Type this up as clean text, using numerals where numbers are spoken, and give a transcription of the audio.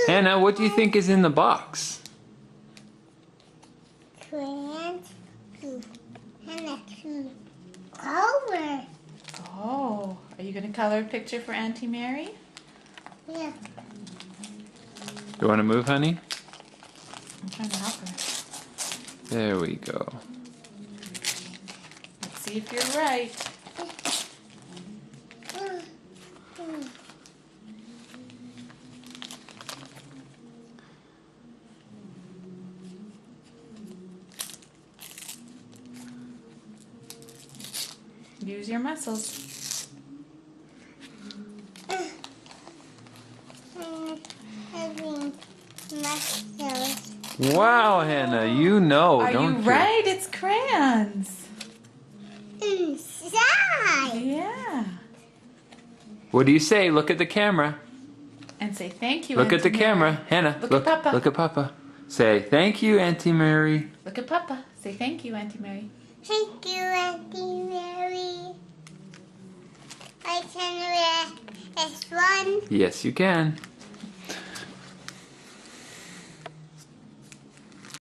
Hannah, what do you think is in the box? Crayons and a color. Oh, are you going to color a picture for Auntie Mary? Yeah. You want to move, honey? I'm trying to help her. There we go. Let's see if you're right. Use your muscles. Having muscles. Wow, Hannah, you know, Are don't you right? It's crayons. Inside. Yeah. What do you say? Look at the camera. And say thank you, Look at Auntie the Mary. camera. Hannah, Look at Papa. Look at Papa. Say, thank you, Auntie Mary. Look at Papa. Say thank you, Auntie Mary. Thank you, Auntie Mary. I can wear this one. Yes, you can.